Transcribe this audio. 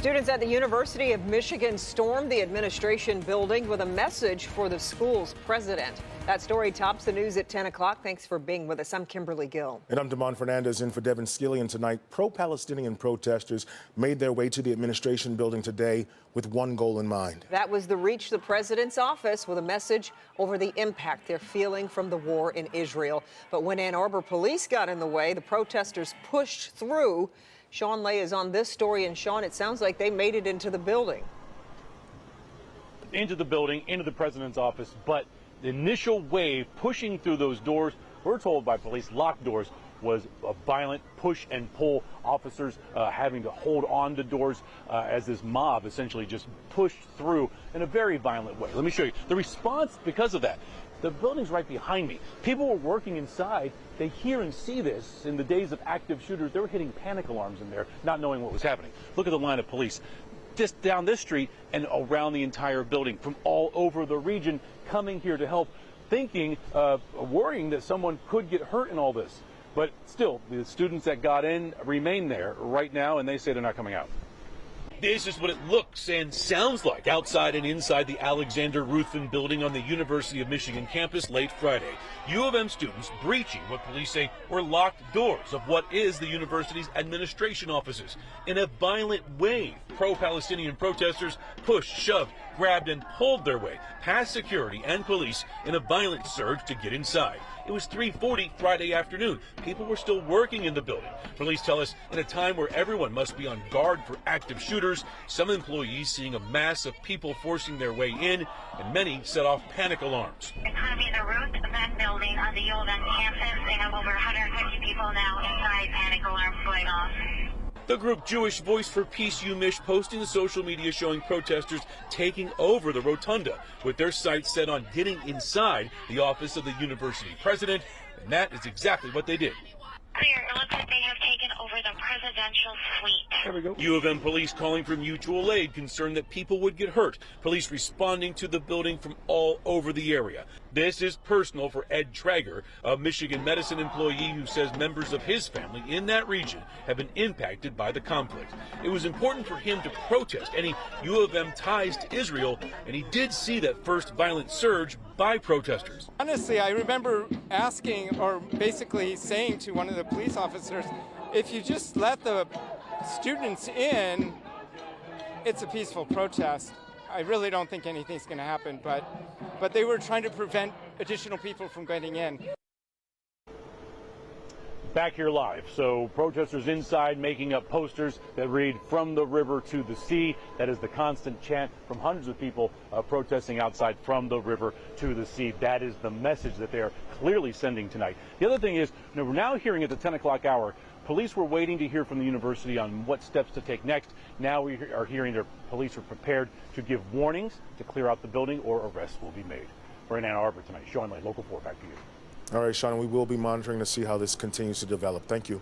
Students at the University of Michigan stormed the administration building with a message for the school's president. That story tops the news at 10 o'clock. Thanks for being with us. I'm Kimberly Gill. And I'm Damon Fernandez in for Devin Skillian tonight. Pro-Palestinian protesters made their way to the administration building today with one goal in mind. That was to reach the president's office with a message over the impact they're feeling from the war in Israel. But when Ann Arbor police got in the way, the protesters pushed through. Sean Lay is on this story, and Sean, it sounds like they made it into the building. Into the building, into the president's office, but the initial wave pushing through those doors, we're told by police, locked doors, was a violent push and pull. Officers having to hold on to doors as this mob essentially just pushed through in a very violent way. Let me show you the response because of that. The building's right behind me. People were working inside. They hear and see this. In the days of active shooters, they were hitting panic alarms in there, not knowing what was happening. Look at the line of police just down this street and around the entire building from all over the region coming here to help, thinking, worrying that someone could get hurt in all this. But still, the students that got in remain there right now, and they say they're not coming out. This is what it looks and sounds like outside and inside the Alexander Ruthven building on the University of Michigan campus late Friday. U of M students breaching what police say were locked doors of what is the university's administration offices. In a violent wave, pro-Palestinian protesters pushed, shoved, grabbed, and pulled their way past security and police in a violent surge to get inside. It was 3:40 Friday afternoon. People were still working in the building. Police tell us in a time where everyone must be on guard for active shooters, some employees seeing a mass of people forcing their way in, and many set off panic alarms. It's going to be the Ruthven building on the U of M campus. They have over 150 people now inside, panic alarms going off. The group Jewish Voice for Peace UMich posting to social media showing protesters taking over the rotunda with their sights set on getting inside the office of the university president, and that is exactly what they did. Clear. It looks like they have taken over the presidential suite. There we go. U of M police calling for mutual aid, concerned that people would get hurt. Police responding to the building from all over the area. This is personal for Ed Traeger, a Michigan medicine employee who says members of his family in that region have been impacted by the conflict. It was important for him to protest any U of M ties to Israel, and he did see that first violent surge by protesters. Honestly, I remember asking, or basically saying to one of the police officers, if you just let the students in, it's a peaceful protest. I really don't think anything's going to happen, but they were trying to prevent additional people from getting in. Back here live. So protesters inside making up posters that read "From the river to the sea." That is the constant chant from hundreds of people protesting outside from the river to the sea. That is the message that they are clearly sending tonight. The other thing is, we're now hearing at the 10 o'clock hour, police were waiting to hear from the university on what steps to take next. Now we are hearing their police are prepared to give warnings to clear out the building or arrests will be made. We're in Ann Arbor tonight. Sean Lay, Local 4, back to you. All right, Sean, we will be monitoring to see how this continues to develop. Thank you.